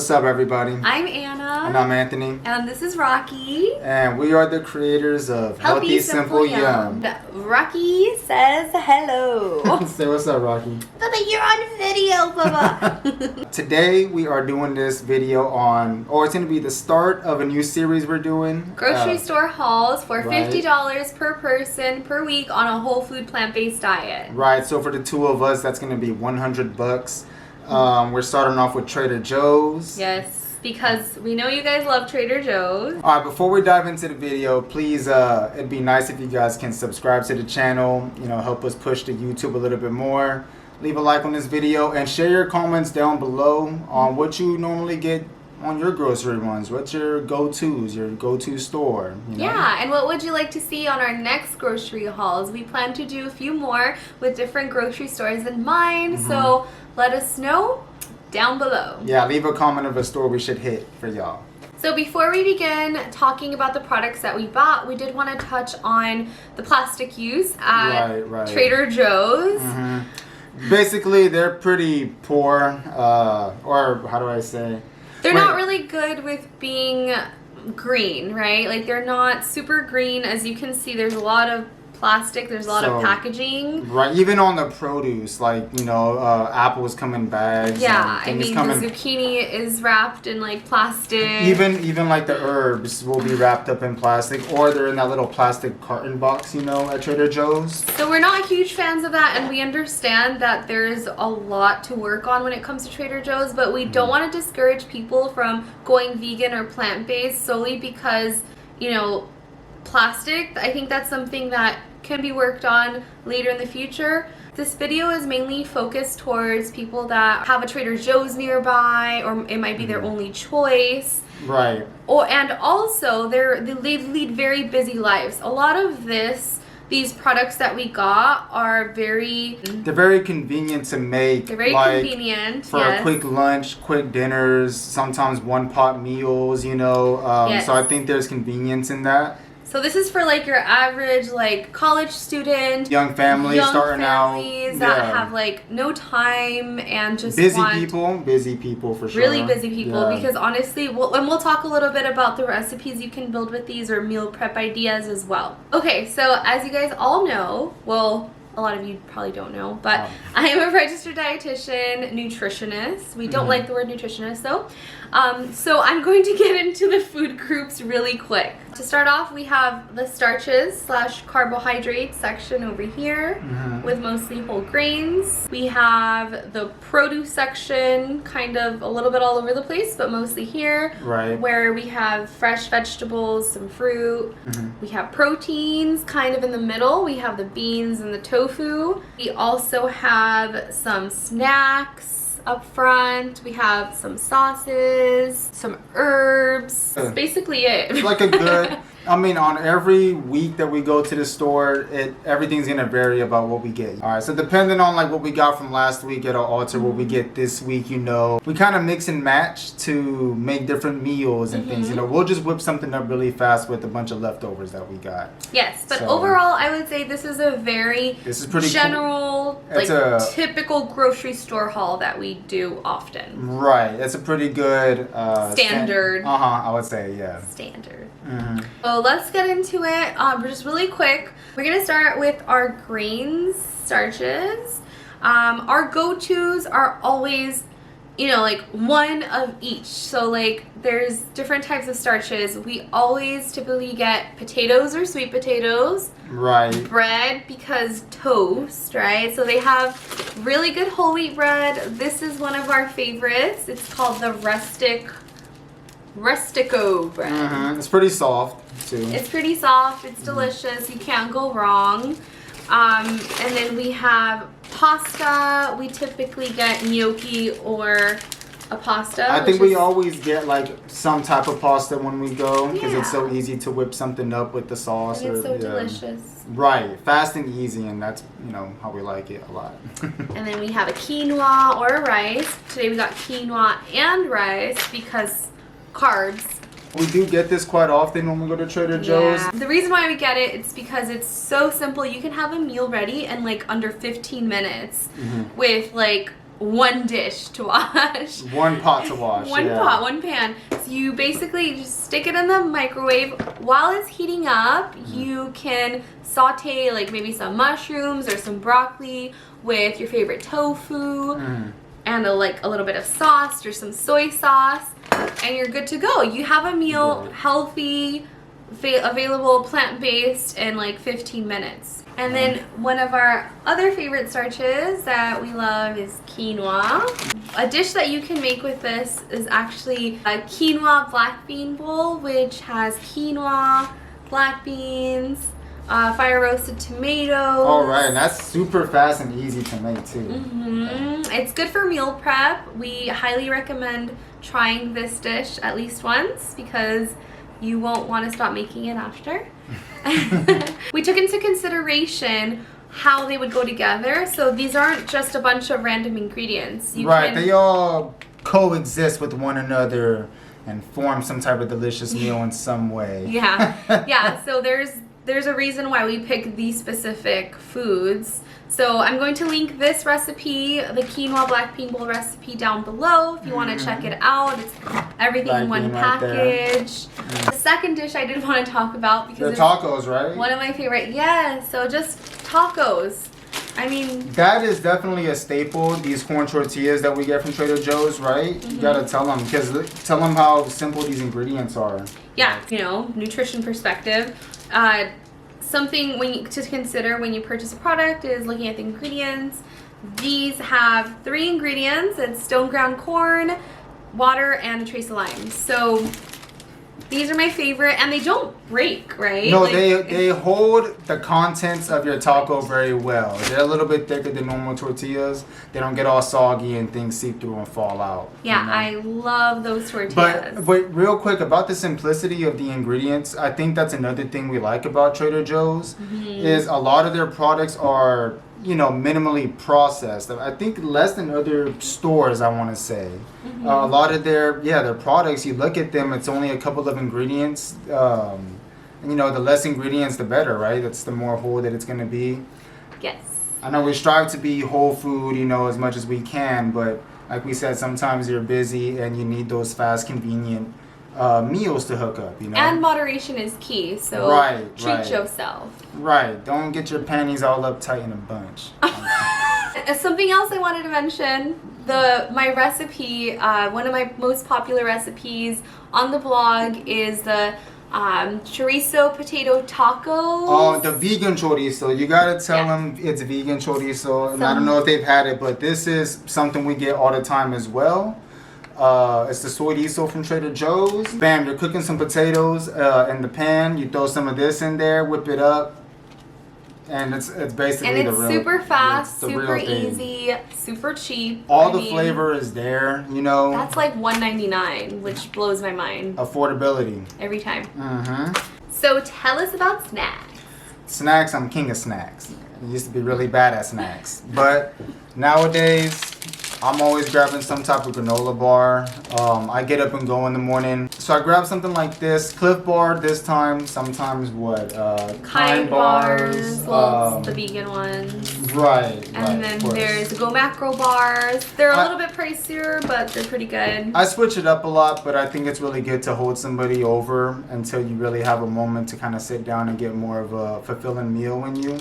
What's up, everybody? I'm Anna. And I'm Anthony. And this is Rocky. And we are the creators of Healthy Simple Yum. Rocky says hello. Say what's up, Rocky. Baba, you're on video, Baba. Today we are doing this video on, it's going to be the start of a new series we're doing. Grocery store hauls for right. $50 per person per week on a whole food plant-based diet. Right, so for the two of us, that's going to be $100. We're starting off with Trader Joe's. Yes, because we know you guys love Trader Joe's. Alright, before we dive into the video, please, it'd be nice if you guys can subscribe to the channel, help us push the YouTube a little bit more. Leave a like on this video and share your comments down below on what you normally get on your grocery runs. What's your go-tos, your go-to store? Yeah, and what would you like to see on our next grocery hauls? We plan to do a few more with different grocery stores in mind, so let us know down below. Yeah, leave a comment of a store we should hit for y'all. So before we begin talking about the products that we bought, we did want to touch on the plastic use at Trader Joe's. Basically, they're pretty poor, or how do I say? They're not really good with being green, right? Like, they're not super green. As you can see, there's a lot of plastic, there's a lot of packaging. Right, even on the produce, like, apples come in bags. Yeah, I mean, the zucchini is wrapped in, like, plastic. Even like the herbs will be wrapped up in plastic, or they're in that little plastic carton box, at Trader Joe's. So we're not huge fans of that, and we understand that there's a lot to work on when it comes to Trader Joe's, but we don't want to discourage people from going vegan or plant-based solely because, plastic. I think that's something that can be worked on later in the future. This video is mainly focused towards people that have a Trader Joe's nearby, or it might be their only choice. Right. And also they lead very busy lives. A lot of these products that we got are they're very convenient to make. They're very convenient for a quick lunch, quick dinners, sometimes one pot meals, So I think there's convenience in that. So this is for like your average college student, young families starting out, that have no time and just busy people for sure. Really busy people, because honestly, and we'll talk a little bit about the recipes you can build with these or meal prep ideas as well. Okay, so as you guys all know, a lot of you probably don't know, but I am a registered dietitian, nutritionist. We don't like the word nutritionist though. So I'm going to get into the food groups really quick. To start off, we have the starches / carbohydrates section over here with mostly whole grains. We have the produce section, kind of a little bit all over the place, but mostly here, where we have fresh vegetables, some fruit. We have proteins kind of in the middle. We have the beans and the tofu. We also have some snacks up front. We have some sauces, some herbs. That's basically it. It's like a good, on every week that we go to the store, everything's gonna vary about what we get. All right, so depending on what we got from last week, it'll alter what we get this week. We kind of mix and match to make different meals and things. We'll just whip something up really fast with a bunch of leftovers that we got. Yes, but overall, I would say this is pretty general, cool. Typical grocery store haul that we do often. Right, it's a pretty good standard. I would say, yeah. Standard. So let's get into it. Just really quick, we're gonna start with our grains, starches. Our go-tos are always, one of each. So there's different types of starches. We always typically get potatoes or sweet potatoes. Right. Bread, because toast, right? So they have really good whole wheat bread. This is one of our favorites. It's called the Rustico bread. It's pretty soft too. It's pretty soft. It's delicious. You can't go wrong. And then we have pasta. We typically get gnocchi or a pasta. I think we always get some type of pasta when we go, because it's so easy to whip something up with the sauce. And it's so delicious. Right, fast and easy, and that's how we like it a lot. And then we have a quinoa or a rice. Today we got quinoa and rice because carbs. We do get this quite often when we go to Trader Joe's. The reason why we get it's because it's so simple. You can have a meal ready in under 15 minutes with one dish to wash. One pot to wash. One yeah. pot, one pan. So you basically just stick it in the microwave. While it's heating up, you can saute like maybe some mushrooms or some broccoli with your favorite tofu and a little bit of sauce or some soy sauce, and you're good to go. You have a meal, healthy, available, plant-based in like 15 minutes. And then one of our other favorite starches that we love is quinoa. A dish that you can make with this is actually a quinoa black bean bowl, which has quinoa, black beans, fire roasted tomatoes. All right, and that's super fast and easy to make too. It's good for meal prep. We highly recommend trying this dish at least once because you won't want to stop making it after. We took into consideration how they would go together, so these aren't just a bunch of random ingredients. They all coexist with one another and form some type of delicious meal in some way. Yeah. So there's a reason why we pick these specific foods. So I'm going to link this recipe, the quinoa black bean bowl recipe, down below if you want to check it out. It's everything in one package. The second dish I did want to talk about because the tacos, right? One of my favorite. Yes, so just tacos. I mean, that is definitely a staple. These corn tortillas that we get from Trader Joe's, right? You gotta tell them tell them how simple these ingredients are. Yeah, nutrition perspective. Something to consider when you purchase a product is looking at the ingredients. These have 3 ingredients. It's stone ground corn, water, and a trace of lime. So these are my favorite, and they don't break, right? No, they hold the contents of your taco very well. They're a little bit thicker than normal tortillas. They don't get all soggy and things seep through and fall out. Yeah, I love those tortillas. But real quick, about the simplicity of the ingredients, I think that's another thing we like about Trader Joe's is a lot of their products are, minimally processed. I think less than other stores, I want to say. A lot of their products, you look at them, it's only a couple of ingredients. The less ingredients, the better, right? That's the more whole that it's going to be. Yes. I know we strive to be whole food, as much as we can, but like we said, sometimes you're busy and you need those fast, convenient meals to hook up, And moderation is key, so treat yourself. Right. Don't get your panties all uptight in a bunch. Something else I wanted to mention, my recipe, one of my most popular recipes on the blog is the chorizo potato tacos. Oh, the vegan chorizo. You gotta tell them it's vegan chorizo. And I don't know if they've had it, but this is something we get all the time as well. It's the Soy Chorizo from Trader Joe's. Bam, you're cooking some potatoes in the pan. You throw some of this in there, whip it up. And it's basically the real. And it's super fast, super easy, super cheap. All the flavor is there, That's like $1.99, which blows my mind. Affordability. Every time. So tell us about snacks. Snacks, I'm king of snacks. I used to be really bad at snacks. But nowadays, I'm always grabbing some type of granola bar. I get up and go in the morning. So I grab something like this, Cliff Bar this time, sometimes Kind bars, the vegan ones. Right. And then there's Go Macro bars. They're a little bit pricier, but they're pretty good. I switch it up a lot, but I think it's really good to hold somebody over until you really have a moment to kind of sit down and get more of a fulfilling meal in you.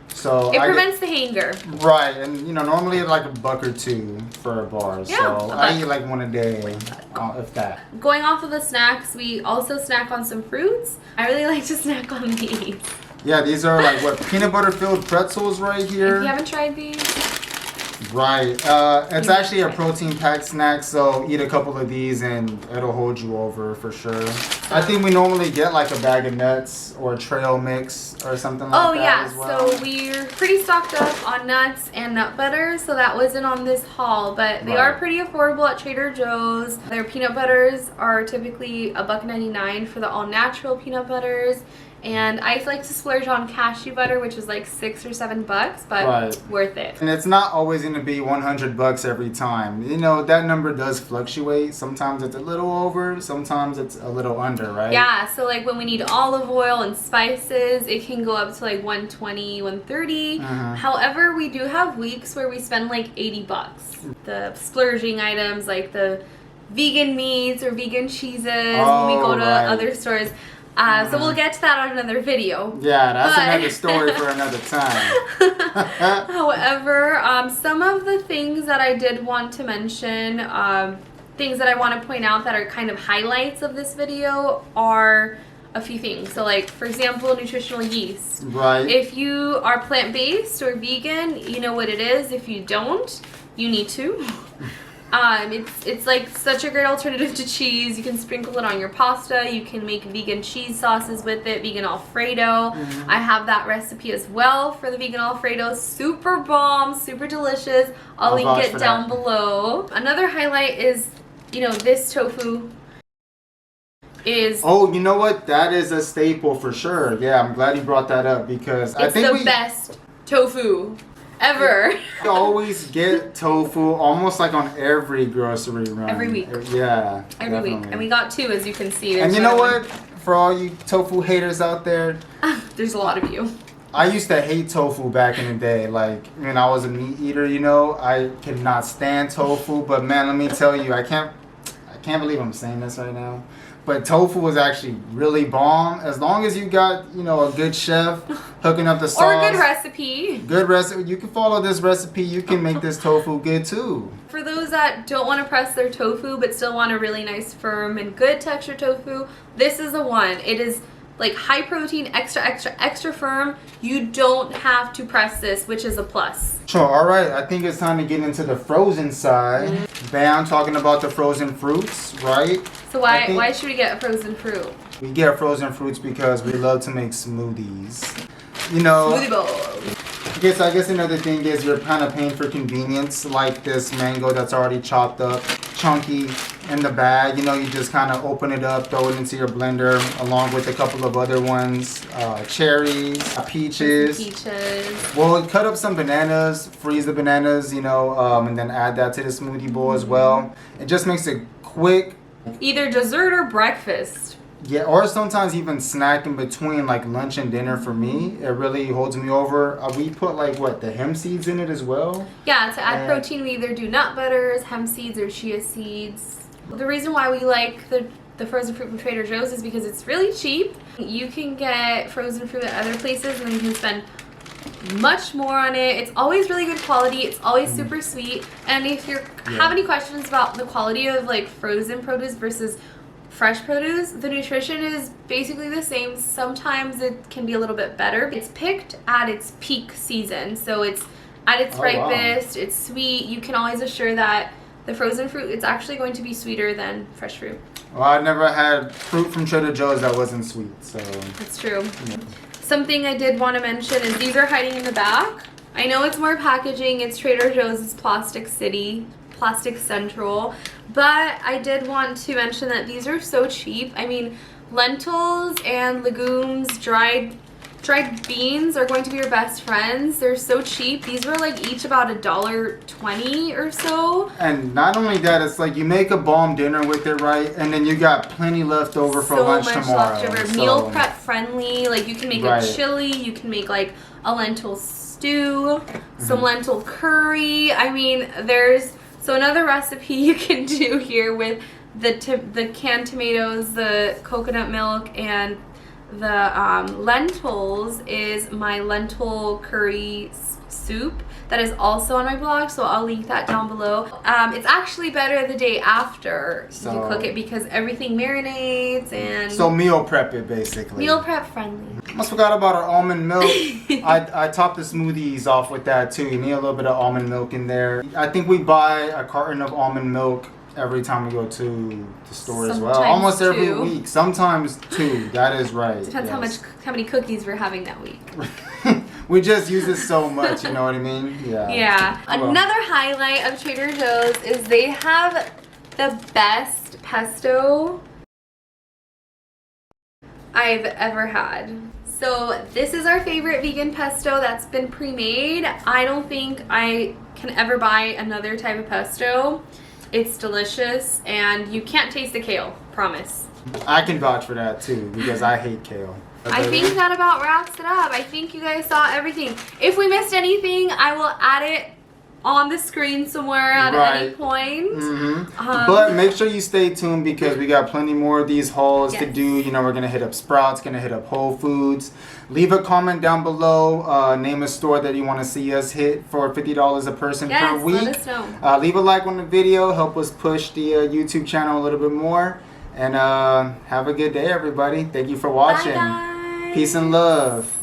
So it prevents the hanger. Right, and normally like $1 or $2 for a bar. Yeah, so I eat like one a day, if that. Going off of the snacks, we also snack on some fruits. I really like to snack on these. Yeah, these are like peanut butter filled pretzels right here. If you haven't tried these. Right. It's actually a protein packed snack, so eat a couple of these and it'll hold you over for sure. I think we normally get like a bag of nuts or a trail mix or something like that as well. So we're pretty stocked up on nuts and nut butters, so that wasn't on this haul, but they are pretty affordable at Trader Joe's. Their peanut butters are typically $1.99 for the all natural peanut butters, And I like to splurge on cashew butter, which is like $6 or $7, but worth it. And it's not always going to be $100 every time. You know, that number does fluctuate. Sometimes it's a little over, sometimes it's a little under, right? Yeah, so like when we need olive oil and spices, it can go up to like $120, $130. However, we do have weeks where we spend like $80. The splurging items like the vegan meats or vegan cheeses when we go to other stores. So we'll get to that on another video. Yeah, that's another story for another time. However, some of the things that I did want to mention, things that I want to point out that are kind of highlights of this video are a few things. So like, for example, nutritional yeast. Right. If you are plant-based or vegan, you know what it is. If you don't, you need to. It's like such a great alternative to cheese. You can sprinkle it on your pasta. You can make vegan cheese sauces with it, vegan Alfredo. I have that recipe as well for the vegan Alfredo. Super bomb, super delicious. I'll link it down below. Another highlight is, you know, this tofu is... Oh, you know what? That is a staple for sure. Yeah, I'm glad you brought that up because I think it's the best tofu ever. You always get tofu almost like on every grocery run. Every week. Yeah. Every week. And we got 2, as you can see. And you know what? For all you tofu haters out there, there's a lot of you. I used to hate tofu back in the day. Like, when I was a meat eater, you know, I could not stand tofu. But man, let me tell you, I can't believe I'm saying this right now. But tofu was actually really bomb. As long as you got, you know, a good chef hooking up the sauce. Or a good recipe. Good recipe. You can follow this recipe. You can make this tofu good too. For those that don't want to press their tofu but still want a really nice, firm, and good texture tofu, this is the one. It is like high protein, extra firm. You don't have to press this, which is a plus. Sure. All right. I think it's time to get into the frozen side. Bam, talking about the frozen fruits, right? So why should we get frozen fruit? We get frozen fruits because we love to make smoothies. You know, smoothie bowls. I guess another thing is you're kind of paying for convenience, like this mango that's already chopped up, chunky in the bag. You know, you just kind of open it up, throw it into your blender, along with a couple of other ones, cherries, peaches. Well, cut up some bananas, freeze the bananas, you know, and then add that to the smoothie bowl as well. It just makes it quick. Either dessert or breakfast. Yeah, or sometimes even snack in between, like lunch and dinner for me. It really holds me over. We put like, what, the hemp seeds in it as well? Yeah, to add protein, we either do nut butters, hemp seeds, or chia seeds. The reason why we like the frozen fruit from Trader Joe's is because it's really cheap. You can get frozen fruit at other places and you can spend much more on it. It's always really good quality. It's always super sweet. And if you have any questions about the quality of like frozen produce versus fresh produce, the nutrition is basically the same. Sometimes it can be a little bit better. It's picked at its peak season, so it's at its ripest. Wow. It's sweet. You can always assure that the frozen fruit, it's actually going to be sweeter than fresh fruit. Well, I've never had fruit from Trader Joe's that wasn't sweet, so that's true. Yeah. Something I did want to mention is these are hiding in the back. I know it's more packaging. It's Trader Joe's. It's Plastic City, Plastic Central. But I did want to mention that these are so cheap. I mean, lentils and legumes, dried beans are going to be your best friends. They're so cheap. These were like each about $1.20 or so. And not only that, it's like you make a bomb dinner with it, right? And then you got plenty left over for lunch tomorrow. So much leftover. Meal prep friendly. Like you can make a chili. You can make like a lentil stew, some lentil curry. I mean, so another recipe you can do here with the canned tomatoes, the coconut milk, and the lentils is my lentil curry soup that is also on my blog, so I'll link that down below. It's actually better the day after you cook it because everything marinates and... So meal prep it basically. Meal prep friendly. Almost forgot about our almond milk. I top the smoothies off with that too. You need a little bit of almond milk in there. I think we buy a carton of almond milk every time we go to the store as well. Almost every week. Sometimes 2. That is right. Depends how many cookies we're having that week. We just use it so much, you know what I mean? Yeah. Yeah. Another highlight of Trader Joe's is they have the best pesto. I've ever had. So this is our favorite vegan pesto that's been pre-made. I don't think I can ever buy another type of pesto. It's delicious, and you can't taste the kale, promise. I can vouch for that too, because I hate kale. I think that about wraps it up. I think you guys saw everything. If we missed anything, I will add it on the screen somewhere at any point. But make sure you stay tuned, because we got plenty more of these hauls to do. You know, we're gonna hit up Sprouts, gonna hit up Whole Foods. Leave a comment down below. Name a store that you want to see us hit for $50 a person per week. Let us know. Leave a like on the video. Help us push the YouTube channel a little bit more. And have a good day, everybody. Thank you for watching. Bye, guys. Peace and love.